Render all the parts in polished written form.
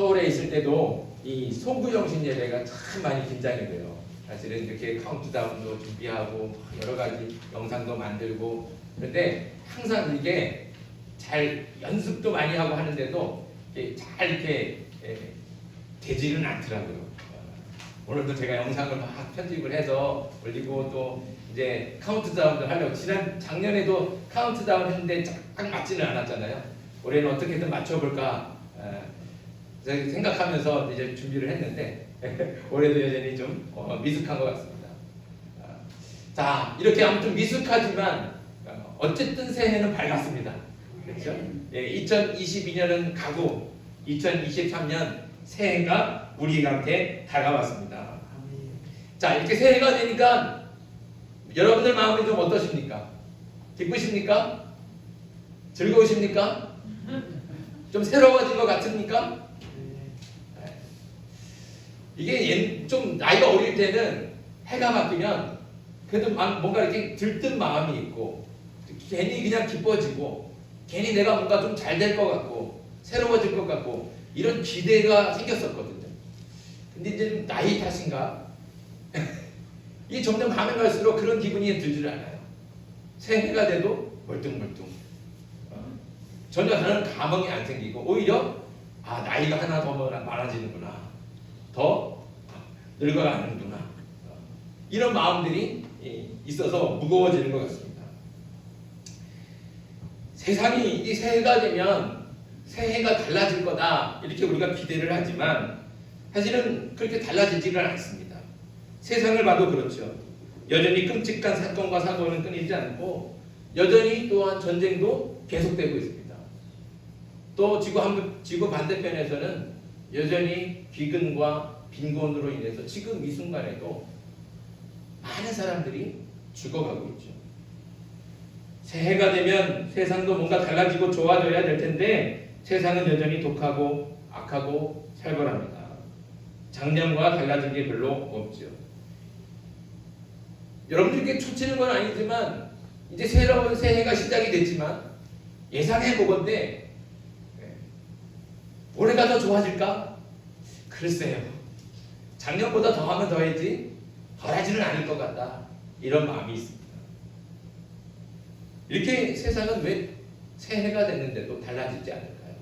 서울에 있을 때도 이 송구영신 예배가 참 많이 긴장이 돼요. 사실은 이렇게 카운트다운도 준비하고 여러 가지 영상도 만들고, 그런데 항상 이게 잘 연습도 많이 하고 하는데도 잘 이렇게 되지는 않더라고요. 오늘도 제가 영상을 막 편집을 해서 올리고 또 이제 카운트다운도 하려고, 작년에도 카운트다운 했는데 딱 맞지는 않았잖아요. 올해는 어떻게든 맞춰볼까 생각하면서 이제 준비를 했는데 올해도 여전히 좀 미숙한 것 같습니다. 자, 이렇게 아무튼 미숙하지만 어쨌든 새해는 밝았습니다. 그렇죠? 2022년은 가고 2023년 새해가 우리한테 다가왔습니다. 자, 이렇게 새해가 되니까 여러분들 마음이 좀 어떠십니까? 기쁘십니까? 즐거우십니까? 좀 새로워진 것 같습니까? 이게 좀 나이가 어릴 때는 해가 바뀌면 그래도 뭔가 이렇게 들뜬 마음이 있고 괜히 그냥 기뻐지고 괜히 내가 뭔가 좀 잘 될 것 같고 새로워질 것 같고 이런 기대가 생겼었거든요. 근데 이제 나이 탓인가? 이게 점점 가면 갈수록 그런 기분이 들지를 않아요. 새해가 돼도 멀뚱멀뚱. 전혀 다른 감흥이 안 생기고 오히려 나이가 하나 더 많아지는구나. 더 늙어가는구나. 이런 마음들이 있어서 무거워지는 것 같습니다. 세상이 이 새해가 되면 새해가 달라질 거다 이렇게 우리가 기대를 하지만 사실은 그렇게 달라지지는 않습니다. 세상을 봐도 그렇죠. 여전히 끔찍한 사건과 사고는 끊이지 않고 여전히 또한 전쟁도 계속되고 있습니다. 또 지구 반대편에서는 여전히 기근과 빈곤으로 인해서 지금 이 순간에도 많은 사람들이 죽어가고 있죠. 새해가 되면 세상도 뭔가 달라지고 좋아져야 될 텐데 세상은 여전히 독하고 악하고 살벌합니다. 작년과 달라진 게 별로 없죠. 여러분들께 초치는 건 아니지만 이제 새로운 새해가 시작이 됐지만 예상해 보건대 올해가 더 좋아질까? 글쎄요. 작년보다 더하면 더했지 덜하지는 않을 것 같다. 이런 마음이 있습니다. 이렇게 세상은 왜 새해가 됐는데도 달라지지 않을까요?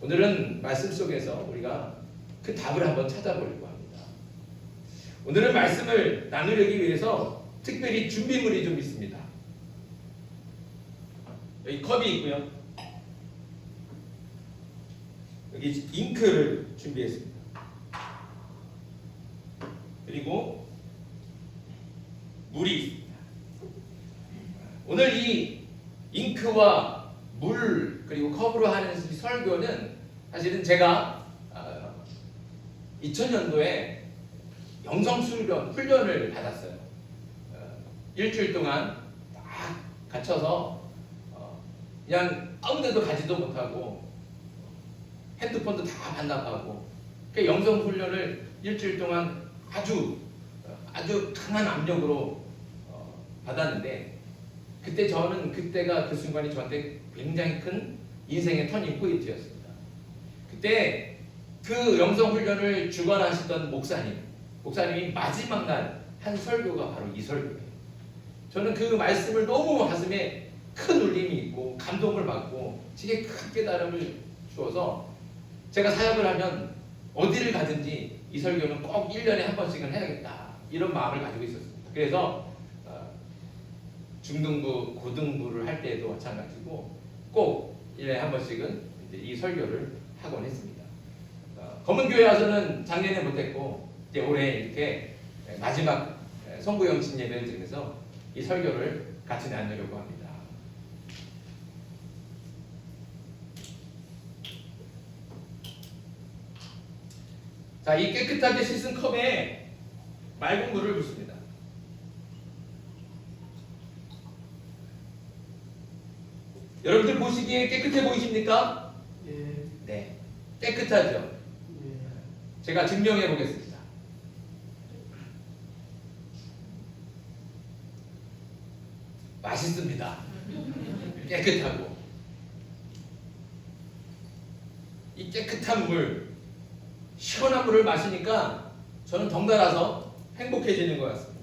오늘은 말씀 속에서 우리가 그 답을 한번 찾아보려고 합니다. 오늘은 말씀을 나누려기 위해서 특별히 준비물이 좀 있습니다. 여기 컵이 있고요. 여기 잉크를 준비했습니다. 그리고 물이 있습니다. 오늘 이 잉크와 물 그리고 컵으로 하는 이 설교는 사실은 제가 2000년도에 훈련을 받았어요. 일주일 동안 딱 갇혀서 그냥 아무 데도 가지도 못하고 핸드폰도 다 반납하고 영성 훈련을 일주일 동안 아주 강한 압력으로 받았는데 그때가 그 순간이 저한테 굉장히 큰 인생의 터닝 포인트였습니다. 그때 그 영성 훈련을 주관하시던 목사님이 마지막 날 한 설교가 바로 이 설교예요. 저는 그 말씀을 너무 가슴에 큰 울림이 있고 감동을 받고 되게 큰 깨달음을 주어서 제가 사역을 하면 어디를 가든지 이 설교는 꼭 1년에 한 번씩은 해야겠다 이런 마음을 가지고 있었습니다. 그래서 중등부, 고등부를 할 때도 마찬가지고 꼭 1년에 한 번씩은 이제 이 설교를 하곤 했습니다. 검은교회 와서는 작년에 못했고 이제 올해 이렇게 마지막 성구영신 예배를 드리면서 이 설교를 같이 나누려고 합니다. 자, 이 깨끗하게 씻은 컵에 맑은 물을 붓습니다. 여러분들 보시기에 깨끗해 보이십니까? 예. 네, 깨끗하죠? 예. 제가 증명해 보겠습니다. 맛있습니다. 깨끗하고. 이 깨끗한 물, 시원한 물을 마시니까 저는 덩달아서 행복해지는 것 같습니다.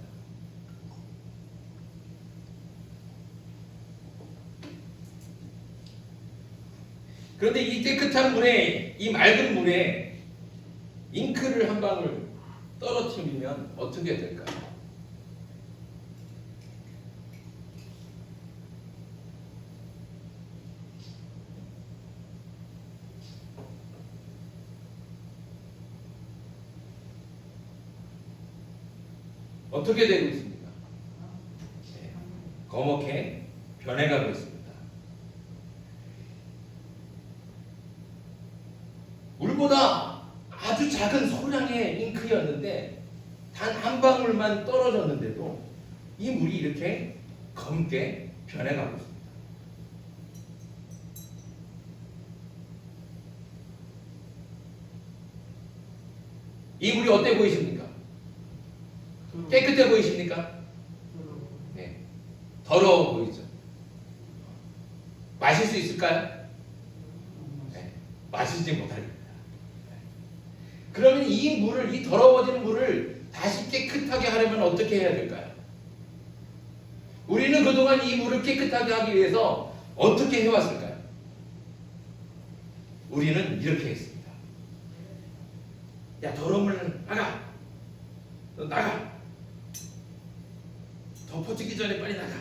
그런데 이 깨끗한 물에, 이 맑은 물에 잉크를 한 방울 떨어뜨리면 어떻게 될까요? 어떻게 되고 있습니까? 네, 검게 변해가고 있습니다. 물보다 아주 작은 소량의 잉크였는데 단 한 방울만 떨어졌는데도 이 물이 이렇게 검게 변해가고 있습니다. 이 물이 어때 보이십니까? 깨끗해 보이십니까? 네. 더러워 보이죠? 마실 수 있을까요? 네. 마시지 못합니다. 그러면 이 물을, 이 더러워진 물을 다시 깨끗하게 하려면 어떻게 해야 될까요? 우리는 그동안 이 물을 깨끗하게 하기 위해서 어떻게 해왔을까요? 우리는 이렇게 했습니다. 야, 더러운 물 나가! 너 나가! 덮어지기 전에 빨리 나가!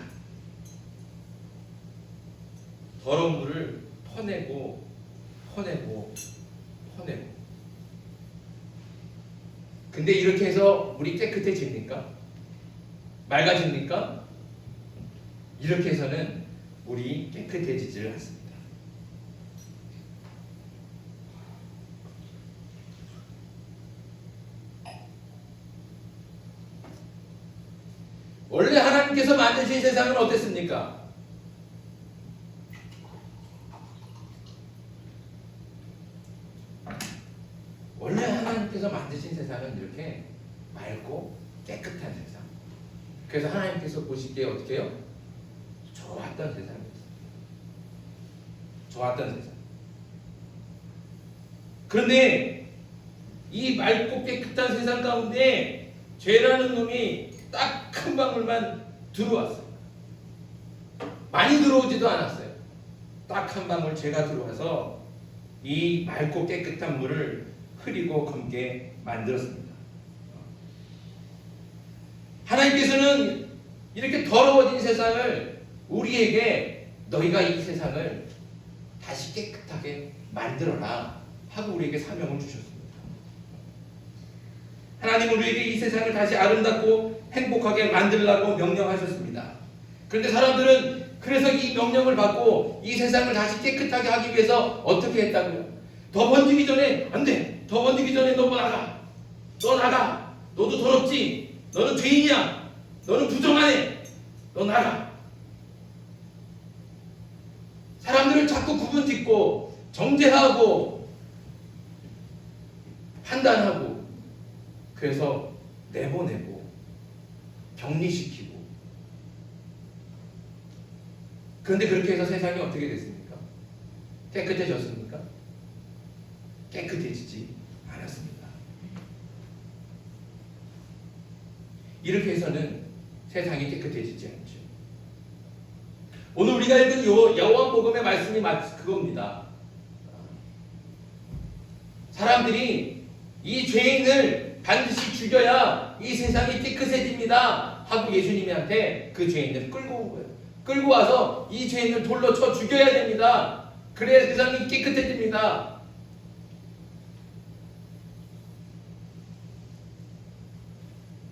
더러운 물을 퍼내고 근데 이렇게 해서 물이 깨끗해집니까? 맑아집니까? 이렇게 해서는 물이 깨끗해지지를 않습니다. 원래 하나님께서 만드신 세상은 어땠습니까? 원래 하나님께서 만드신 세상은 이렇게 맑고 깨끗한 세상. 그래서 하나님께서 보시기에 어떻게 해요? 좋았던 세상이었어요. 좋았던 세상. 그런데 이 맑고 깨끗한 세상 가운데 죄라는 놈이 딱 한 방울만 들어왔어요. 많이 들어오지도 않았어요. 딱 한 방울 죄가 들어와서 이 맑고 깨끗한 물을 흐리고 검게 만들었습니다. 하나님께서는 이렇게 더러워진 세상을 우리에게 너희가 이 세상을 다시 깨끗하게 만들어라 하고 우리에게 사명을 주셨습니다. 하나님은 우리에게 이 세상을 다시 아름답고 행복하게 만들라고 명령하셨습니다. 그런데 사람들은 그래서 이 명령을 받고 이 세상을 다시 깨끗하게 하기 위해서 어떻게 했다고요? 더 번지기 전에 안 돼. 더 번지기 전에 너 나가. 너 나가. 너도 더럽지. 너는 죄인이야. 너는 부정하네. 너 나가. 사람들을 자꾸 구분짓고 정죄하고 판단하고 그래서 내보내고 격리시키고 그런데 그렇게 해서 세상이 어떻게 됐습니까? 깨끗해졌습니까? 깨끗해지지 않았습니다. 이렇게 해서는 세상이 깨끗해지지 않죠. 오늘 우리가 읽은 요한복음의 말씀이 그겁니다. 사람들이 이 죄인을 반드시 죽여야 이 세상이 깨끗해집니다 하고 예수님한테 그 죄인을 끌고 온 거예요. 끌고 와서 이 죄인을 돌로 쳐 죽여야 됩니다. 그래야 세상이 깨끗해집니다.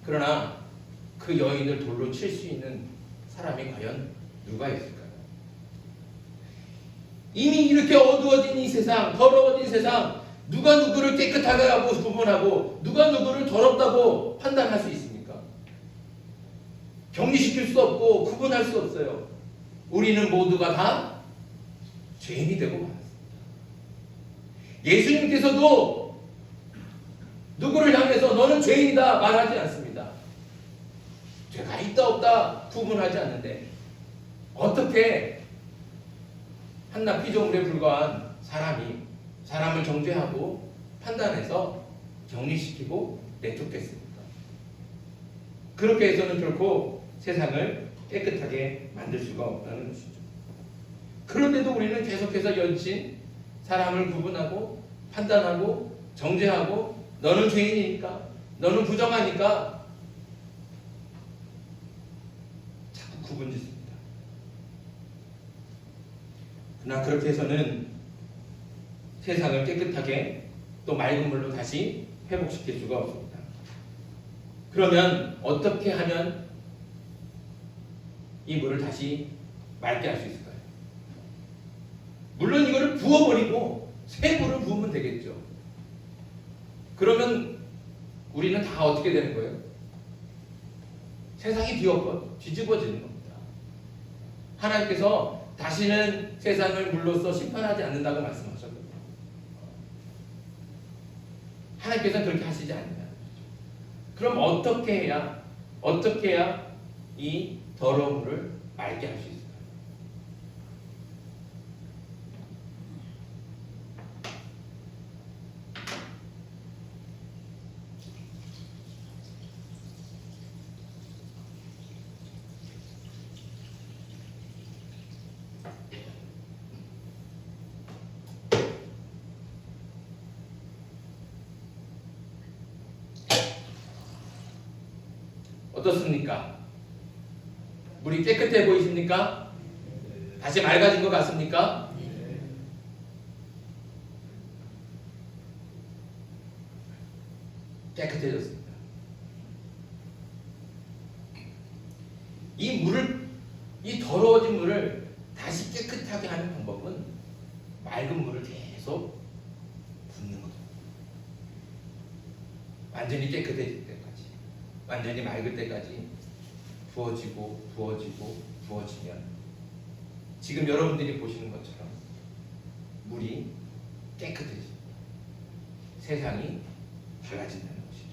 그러나 그 여인을 돌로 칠 수 있는 사람이 과연 누가 있을까요? 이미 이렇게 어두워진 이 세상, 더러워진 세상, 누가 누구를 깨끗하게 하고 구분하고 누가 누구를 더럽다고 판단할 수 있습니까? 격리시킬 수 없고 구분할 수 없어요. 우리는 모두가 다 죄인이 되고 말았습니다. 예수님께서도 누구를 향해서 너는 죄인이다 말하지 않습니다. 죄가 있다 없다 구분하지 않는데 어떻게 한낱 피조물에 불과한 사람이 사람을 정죄하고 판단해서 격리시키고 내쫓겠습니까? 그렇게 해서는 결코 세상을 깨끗하게 만들 수가 없다는 것이죠. 그런데도 우리는 계속해서 연신 사람을 구분하고 판단하고 정죄하고 너는 죄인이니까, 너는 부정하니까 자꾸 구분짓습니다. 그러나 그렇게 해서는 세상을 깨끗하게 또 맑은 물로 다시 회복시킬 수가 없습니다. 그러면 어떻게 하면 이 물을 다시 맑게 할 수 있을까요? 물론 이거를 부어버리고 새 물을 부으면 되겠죠. 그러면 우리는 다 어떻게 되는 거예요? 세상이 뒤집어지는 겁니다. 하나님께서 다시는 세상을 물로써 심판하지 않는다고 말씀하셨거든요. 하나님께서는 그렇게 하시지 않는다는 거죠. 그럼 어떻게 해야 이 더러운 물을 맑게 할 수 있을까요? 어떻습니까? 물이 깨끗해 보이십니까? 다시 맑아진 것 같습니까? 깨끗해졌습니다. 이 더러워진 물을 다시 깨끗하게 하는 방법은 맑은 물을 계속 붓는 거죠. 완전히 깨끗해질 때까지, 완전히 맑을 때까지 부어지면 지금 여러분들이 보시는 것처럼 물이 깨끗해집니다. 세상이 달라진다는 것이죠.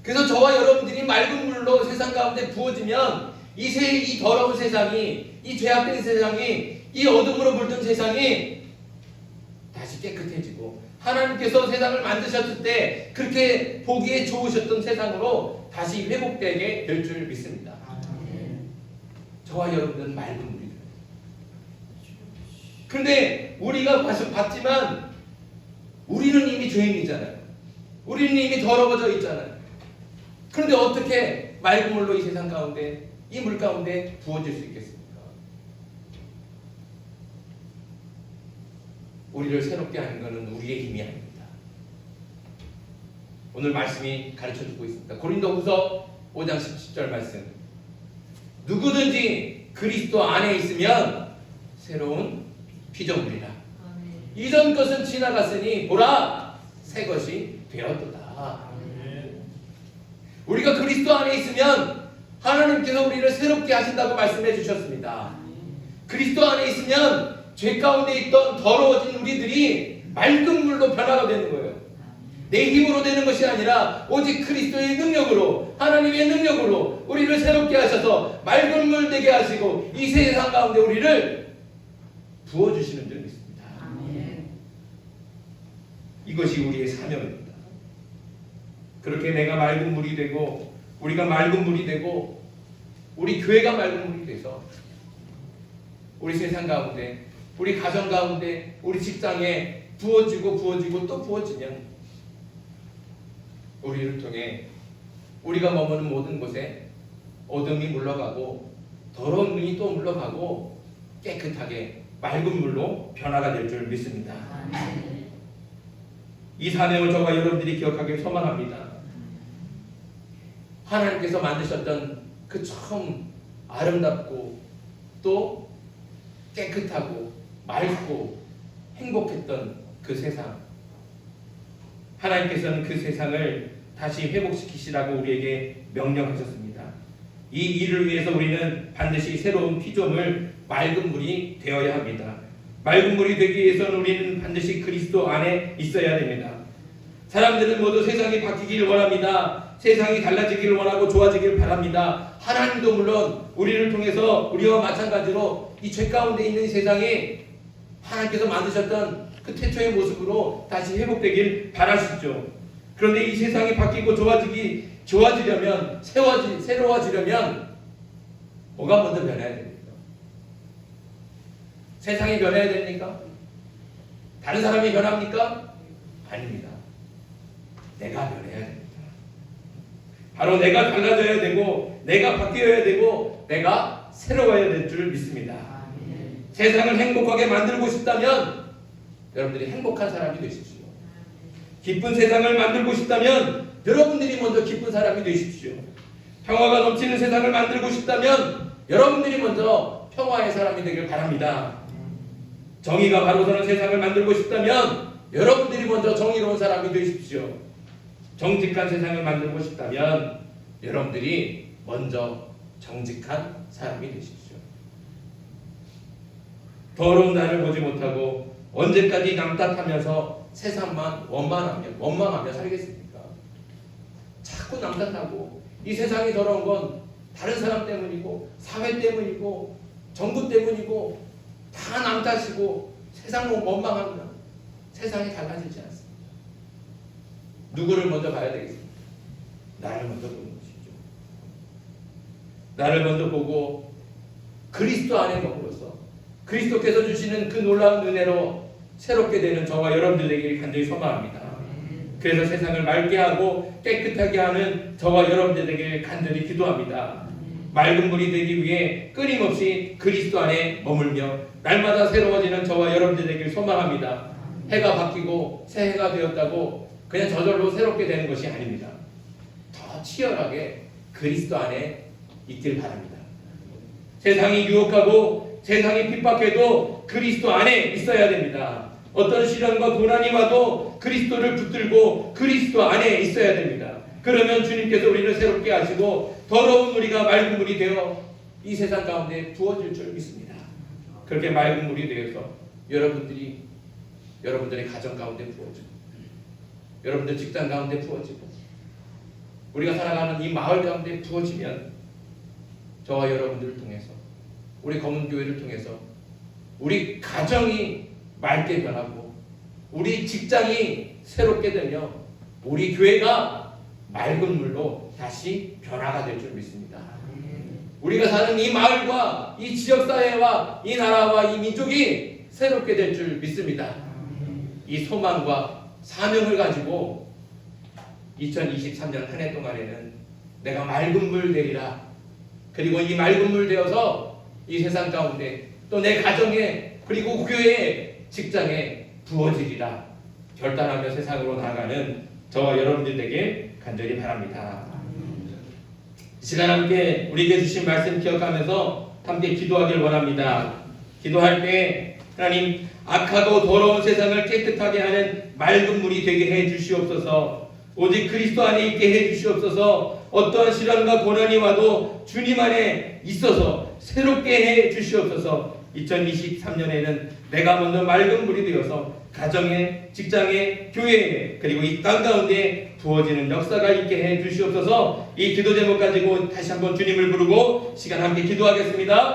그래서 저와 여러분들이 맑은 물로 세상 가운데 부어지면 이 더러운 세상이, 이 죄악된 세상이, 이 어둠으로 물든 세상이 다시 깨끗해지고 하나님께서 세상을 만드셨을 때 그렇게 보기에 좋으셨던 세상으로 다시 회복되게 될 줄 믿습니다. 저와 여러분들은 맑은 물이 돼요. 그런데 우리가 봤지만 우리는 이미 죄인이잖아요. 우리는 이미 더러워져 있잖아요. 그런데 어떻게 맑은 물로 이 세상 가운데, 이 물 가운데 부어질 수 있겠습니까? 우리를 새롭게 하는 것은 우리의 힘이 아닙니다. 오늘 말씀이 가르쳐주고 있습니다. 고린도후서 5장 17절 말씀. 누구든지 그리스도 안에 있으면 새로운 피조물이라. 이전 것은 지나갔으니 보라 새 것이 되었도다. 우리가 그리스도 안에 있으면 하나님께서 우리를 새롭게 하신다고 말씀해 주셨습니다. 그리스도 안에 있으면 죄 가운데 있던 더러워진 우리들이 맑은 물로 변화가 되는 거예요. 내 힘으로 되는 것이 아니라 오직 그리스도의 능력으로, 하나님의 능력으로 우리를 새롭게 하셔서 맑은 물 되게 하시고 이 세상 가운데 우리를 부어주시는 줄 믿습니다. 이것이 우리의 사명입니다. 그렇게 내가 맑은 물이 되고, 우리가 맑은 물이 되고, 우리 교회가 맑은 물이 돼서 우리 세상 가운데, 우리 가정 가운데, 우리 직장에 부어지고 또 부어지면 우리를 통해 우리가 머무는 모든 곳에 어둠이 물러가고 더러운 눈이 또 물러가고 깨끗하게 맑은 물로 변화가 될 줄 믿습니다. 이 사명을 저와 여러분들이 기억하길 소망합니다. 하나님께서 만드셨던 그 처음 아름답고 또 깨끗하고 맑고 행복했던 그 세상, 하나님께서는 그 세상을 다시 회복시키시라고 우리에게 명령하셨습니다. 이 일을 위해서 우리는 반드시 새로운 피조물, 맑은 물이 되어야 합니다. 맑은 물이 되기 위해서는 우리는 반드시 그리스도 안에 있어야 됩니다. 사람들은 모두 세상이 바뀌기를 원합니다. 세상이 달라지기를 원하고 좋아지기를 바랍니다. 하나님도 물론 우리를 통해서 우리와 마찬가지로 이 죄 가운데 있는 세상이 하나님께서 만드셨던 그 태초의 모습으로 다시 회복되길 바라시죠. 그런데 이 세상이 바뀌고 좋아지려면, 새로워지려면 뭐가 먼저 변해야 됩니까? 세상이 변해야 됩니까? 다른 사람이 변합니까? 아닙니다. 내가 변해야 됩니다. 바로 내가 달라져야 되고, 내가 바뀌어야 되고, 내가 새로워야 될 줄 믿습니다. 세상을 행복하게 만들고 싶다면 여러분들이 행복한 사람이 되십시오. 기쁜 세상을 만들고 싶다면 여러분들이 먼저 기쁜 사람이 되십시오. 평화가 넘치는 세상을 만들고 싶다면 여러분들이 먼저 평화의 사람이 되길 바랍니다. 정의가 바로 서는 세상을 만들고 싶다면 여러분들이 먼저 정의로운 사람이 되십시오. 정직한 세상을 만들고 싶다면 여러분들이 먼저 정직한 사람이 되십시오. 더러운 나를 보지 못하고 언제까지 남 탓하면서 세상만 원망하며 살겠습니까? 자꾸 남 탓하고 이 세상이 더러운 건 다른 사람 때문이고 사회 때문이고 정부 때문이고 다 남 탓이고 세상을 원망하면 세상이 달라지지 않습니다. 누구를 먼저 봐야 되겠습니까? 나를 먼저 보는 것이죠. 나를 먼저 보고 그리스도 안에 머물러서 그리스도께서 주시는 그 놀라운 은혜로 새롭게 되는 저와 여러분들 되기를 간절히 소망합니다. 그래서 세상을 맑게 하고 깨끗하게 하는 저와 여러분들 되기를 간절히 기도합니다. 맑은 물이 되기 위해 끊임없이 그리스도 안에 머물며 날마다 새로워지는 저와 여러분들 되기를 소망합니다. 해가 바뀌고 새해가 되었다고 그냥 저절로 새롭게 되는 것이 아닙니다. 더 치열하게 그리스도 안에 있길 바랍니다. 세상이 유혹하고 세상이 핍박해도 그리스도 안에 있어야 됩니다. 어떤 시련과 고난이 와도 그리스도를 붙들고 그리스도 안에 있어야 됩니다. 그러면 주님께서 우리를 새롭게 하시고 더러운 우리가 맑은 물이 되어 이 세상 가운데 부어질 줄 믿습니다. 그렇게 맑은 물이 되어서 여러분들의 가정 가운데 부어지고 여러분들 직장 가운데 부어지고 우리가 살아가는 이 마을 가운데 부어지면 저와 여러분들을 통해서 우리 검은교회를 통해서 우리 가정이 맑게 변하고 우리 직장이 새롭게 되며 우리 교회가 맑은 물로 다시 변화가 될 줄 믿습니다. 우리가 사는 이 마을과 이 지역사회와 이 나라와 이 민족이 새롭게 될 줄 믿습니다. 이 소망과 사명을 가지고 2023년 한 해 동안에는 내가 맑은 물 되리라. 그리고 이 맑은 물 되어서 이 세상 가운데 또 내 가정에 그리고 교회에 직장에 부어지리라 결단하며 세상으로 나아가는 저와 여러분들 되게 간절히 바랍니다. 이 시간 함께 우리에게 주신 말씀 기억하면서 함께 기도하길 원합니다. 기도할 때 하나님 악하고 더러운 세상을 깨끗하게 하는 맑은 물이 되게 해 주시옵소서. 오직 그리스도 안에 있게 해 주시옵소서. 어떠한 시련과 고난이 와도 주님 안에 있어서 새롭게 해 주시옵소서. 2023년에는 내가 먼저 맑은 물이 되어서 가정에, 직장에, 교회에 그리고 이 땅 가운데 부어지는 역사가 있게 해 주시옵소서. 이 기도 제목 가지고 다시 한번 주님을 부르고 시간 함께 기도하겠습니다.